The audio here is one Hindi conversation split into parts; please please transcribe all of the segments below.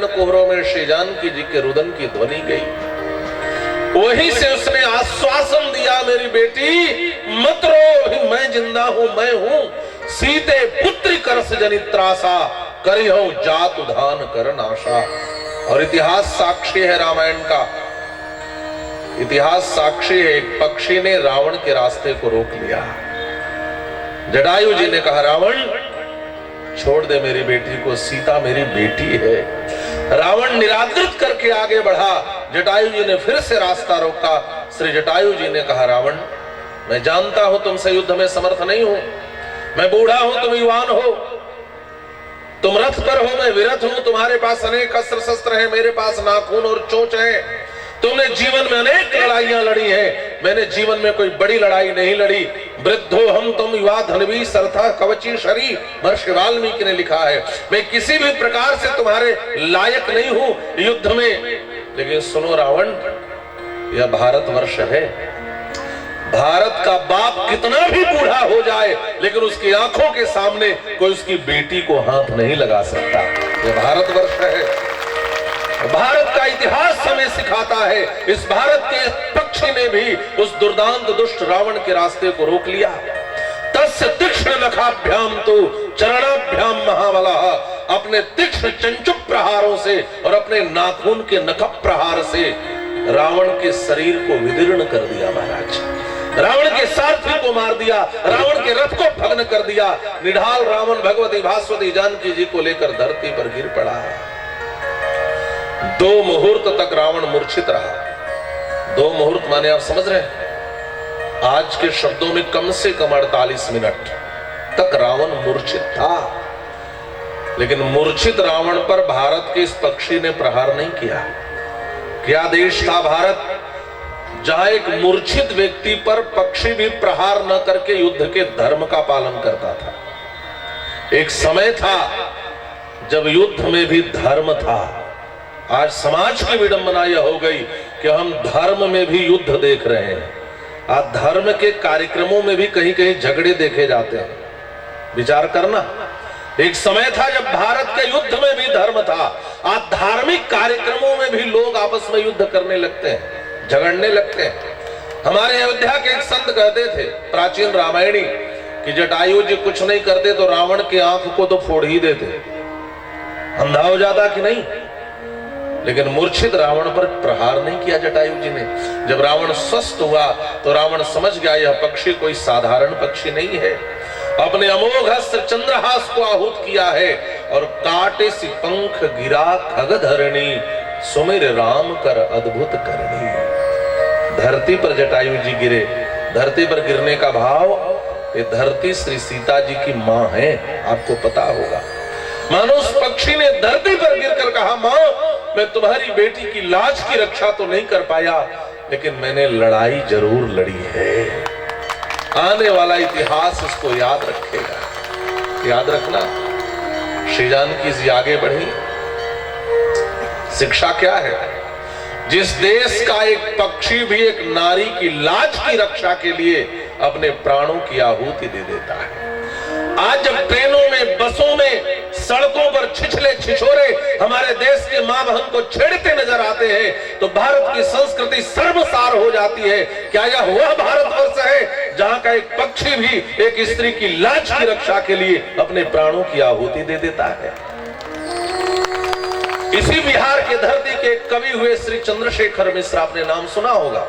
कोहरों में श्री जानकी जी के रुदन की ध्वनि गई। वहीं से उसने आश्वासन दिया, मेरी बेटी मत रो, मैं जिंदा हूं, मैं हूं। सीते पुत्री करस जनित त्रासा, करिहो जात उधान कर नाशा। और इतिहास साक्षी है, रामायण का इतिहास साक्षी है। एक पक्षी ने रावण के रास्ते को रोक लिया। जटायु जी ने कहा, रावण छोड़ दे मेरी बेटी को, सीता मेरी बेटी है। रावण निरादृत करके आगे बढ़ा। जटायु जी ने फिर से रास्ता रोका। श्री जटायु जी ने कहा, रावण मैं जानता हूं तुमसे युद्ध में समर्थ नहीं हूं, मैं बूढ़ा हूं, तुम युवान हो, तुम रथ पर हो, मैं विरथ हूं, तुम्हारे पास अनेक अस्त्र शस्त्र हैं, मेरे पास नाखून और चोंच है। तुमने जीवन में अनेक लड़ाइयां लड़ी हैं, मैंने जीवन में कोई बड़ी लड़ाई नहीं लड़ी। वृद्धो हम तुम युवा धनवी सरथा कवची शरी, महर्षि वाल्मीकि ने लिखा है। मैं किसी भी प्रकार से तुम्हारे लायक नहीं हूं युद्ध में। लेकिन सुनो रावण, यह भारतवर्ष है। भारत का बाप कितना भी बूढ़ा हो जाए, लेकिन उसकी आंखों के सामने कोई उसकी बेटी को हाथ नहीं लगा सकता। यह भारतवर्ष है। भारत का इतिहास हमें सिखाता है, इस भारत के पक्षी ने भी उस दुर्दांत दुष्ट रावण के रास्ते को रोक लिया। तस्य तीक्ष्ण नखाभ्याम तो चरणाभ्याम महाबलः, अपने तीक्ष्ण चंचुक प्रहारों से और अपने नाखून के नख प्रहार से रावण के शरीर को विदीर्ण कर दिया। महाराज, रावण के सारथी को मार दिया, रावण के रथ को भग्न कर दिया। निढाल रावण भगवती भास्वती जानकी जी को लेकर धरती पर गिर पड़ा है। 2 मुहूर्त तक रावण मूर्छित रहा। 2 मुहूर्त माने आप समझ रहे हैं, आज के शब्दों में कम से कम 48 मिनट तक रावण मूर्छित था। लेकिन मूर्छित रावण पर भारत के इस पक्षी ने प्रहार नहीं किया। क्या देश था भारत, जहां एक मूर्छित व्यक्ति पर पक्षी भी प्रहार न करके युद्ध के धर्म का पालन करता था। एक समय था जब युद्ध में भी धर्म था। आज समाज की विडंबना यह हो गई कि हम धर्म में भी युद्ध देख रहे हैं। आज धर्म के कार्यक्रमों में भी कहीं कहीं झगड़े देखे जाते हैं। विचार करना, एक समय था जब भारत के युद्ध में भी धर्म था। आज धार्मिक कार्यक्रमों में भी लोग आपस में युद्ध करने लगते हैं, झगड़ने लगते हैं। हमारे अयोध्या के एक संत कहते थे, प्राचीन रामायणी, कि जटायु जी कुछ नहीं करते तो रावण की आंख को तो फोड़ ही देते, अंधा हो जाता कि नहीं। लेकिन मूर्छित रावण पर प्रहार नहीं किया जटायु जी ने। जब रावण स्वस्थ हुआ तो रावण समझ गया यह पक्षी कोई साधारण पक्षी नहीं है। अपने अमोघ अस्त्र चंद्रहास को आहूत किया है और काटे सी पंख गिरा खगधरणी, सुमिर राम कर अद्भुत करनी। धरती पर जटायु जी गिरे। धरती पर गिरने का भाव, ये धरती श्री सीता जी की मां है, आपको पता होगा। मानो उस पक्षी ने धरती पर गिरकर कहा, मां मैं तुम्हारी बेटी की लाज की रक्षा तो नहीं कर पाया, लेकिन मैंने लड़ाई जरूर लड़ी है। आने वाला इतिहास इसको याद रखेगा। याद रखना, श्री जानकी जी आगे बढ़ी। शिक्षा क्या है? जिस देश का एक पक्षी भी एक नारी की लाज की रक्षा के लिए अपने प्राणों की आहुति दे देता है। आज जब ट्रेनों में, बसों में, सड़कों पर छिछले छिछोरे हमारे देश के मां बहन को छेड़ते नजर आते हैं, तो भारत की संस्कृति सर्वसार हो जाती है। क्या यह वह भारतवर्ष है जहां का एक पक्षी भी एक स्त्री की लाज की रक्षा के लिए अपने प्राणों की आहुति दे देता है? इसी बिहार के धरती के कवि हुए श्री चंद्रशेखर मिश्र, आपने नाम सुना होगा।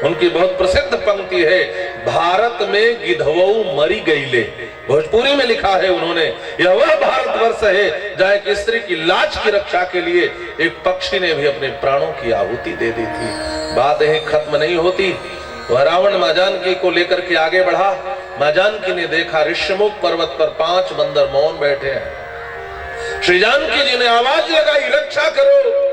उनकी बहुत प्रसिद्ध पंक्ति है, भारत में गिधवऊ मरी गईले। भोजपुरी में लिखा है उन्होंने, यह वह भारतवर्ष है जहां एक स्त्री की लाज की रक्षा के लिए एक पक्षी ने भी अपने प्राणों की आहुति दे दी थी। बात यही खत्म नहीं होती। वह रावण मां जानकी को लेकर के आगे बढ़ा। मां जानकी ने देखा ऋष्यमुख पर्वत पर 5 बंदर मौन बैठे हैं। श्री जानकी जी ने आवाज लगाई, रक्षा करो।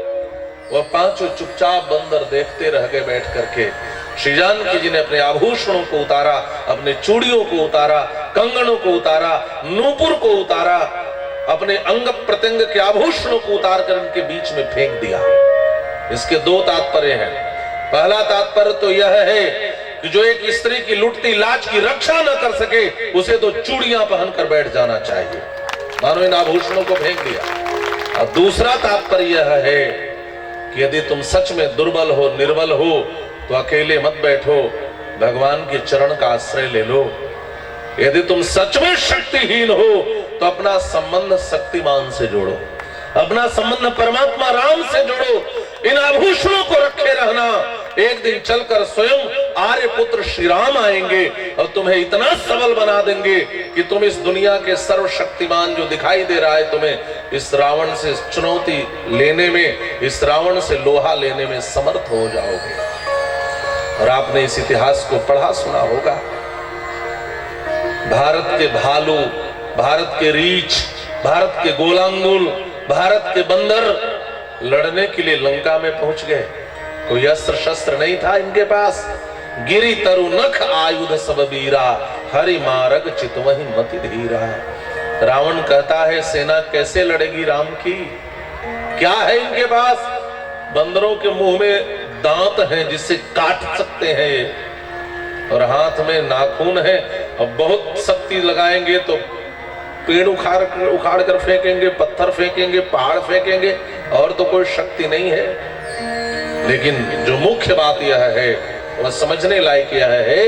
वह 5 चुपचाप बंदर देखते रह गए बैठ करके। श्री जानकी जी ने अपने आभूषणों को उतारा, अपने चूड़ियों को उतारा, कंगनों को उतारा, नूपुर को उतारा, अपने अंग प्रत्यंग के आभूषणों को उतार कर इनके बीच में फेंक दिया। इसके 2 तात्पर्य हैं। पहला तात्पर्य तो यह है कि जो एक स्त्री की लुटती लाज की रक्षा न कर सके, उसे तो चूड़ियां पहनकर बैठ जाना चाहिए। मानो इन आभूषणों को फेंक दिया। और दूसरा तात्पर्य यह है कि यदि तुम सच में दुर्बल हो, निर्बल हो, तो अकेले मत बैठो, भगवान के चरण का आश्रय ले लो। यदि तुम सच में शक्तिहीन हो तो अपना संबंध शक्तिमान से जोड़ो, अपना संबंध परमात्मा राम से जोड़ो। इन आभूषणों को रखे रहना, एक दिन चलकर स्वयं आर्य पुत्र श्री राम आएंगे और तुम्हें इतना सबल बना देंगे कि तुम इस दुनिया के सर्वशक्तिमान जो दिखाई दे रहा है तुम्हें, इस रावण से चुनौती लेने में, इस रावण से लोहा लेने में समर्थ हो जाओगे। और आपने इस इतिहास को पढ़ा सुना होगा, भारत के भालू, भारत के रीछ, भारत के गोलांगुल, भारत के बंदर लड़ने के लिए लंका में पहुंच गए। कोई अस्त्र शस्त्र नहीं था इनके पास। गिरी तरु नख आयुध सब बीरा, हरि मारग चितवहि मति धीरा। रावण कहता है सेना कैसे लड़ेगी राम की? क्या है इनके पास? बंदरों के मुंह में दांत हैं जिससे काट सकते हैं, और हाथ में नाखून है, और बहुत शक्ति लगाएंगे तो पेड़ उखाड़ कर फेंकेंगे, पत्थर फेंकेंगे, पहाड़ फेंकेंगे, और तो कोई शक्ति नहीं है। लेकिन जो मुख्य बात यह है, वह समझने लायक यह है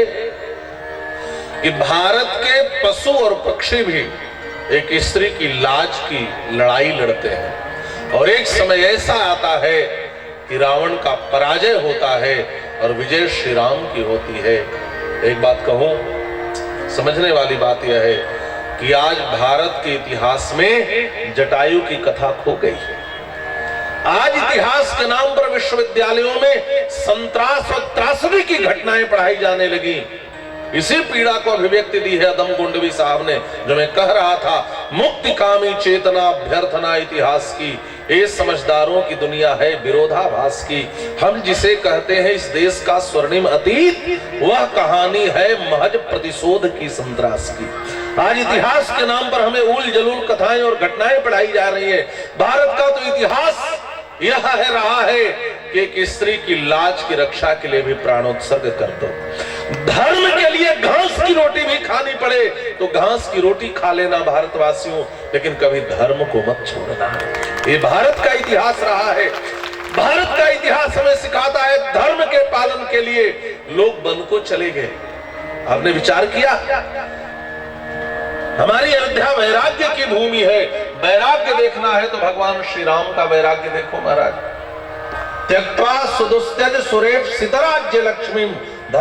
कि भारत के पशु और पक्षी भी एक स्त्री की लाज की लड़ाई लड़ते हैं, और एक समय ऐसा आता है कि रावण का पराजय होता है और विजय श्री राम की होती है। एक बात कहूं, समझने वाली बात यह है कि आज भारत के इतिहास में जटायु की कथा खो गई। आज इतिहास के नाम पर विश्वविद्यालयों में संतरास और त्रासदी की घटनाएं पढ़ाई जाने लगी। इसी पीड़ा को अभिव्यक्ति दी है अदम गुंडवी साहब ने, जो मैं कह रहा था, मुक्तिकामी चेतना अभ्यर्थना इतिहास की, ये समझदारों की दुनिया है विरोधाभास की। हम जिसे कहते हैं इस देश का स्वर्णिम अतीत, वह कहानी है महज प्रतिशोध की, संतरास की। आज इतिहास के नाम पर हमें उल जलूल कथाएं और घटनाएं पढ़ाई जा रही है। भारत का तो इतिहास यह है रहा है कि एक स्त्री की लाज की रक्षा के लिए भी प्राणोत्सर्ग कर दो। धर्म के लिए घास की रोटी भी खानी पड़े तो घास की रोटी खा लेना भारतवासियों, लेकिन कभी धर्म को मत छोड़ना। ये भारत का इतिहास रहा है। भारत का इतिहास हमें सिखाता है धर्म के पालन के लिए लोग वन को चले गए। आपने विचार किया, हमारी अयोध्या वैराग्य की भूमि है। वैराग्य देखना है तो भगवान श्री राम का वैराग्य देखो महाराज। त्यक्त्वा सुदुस्त्यज सुरेश सितराज्य लक्ष्मी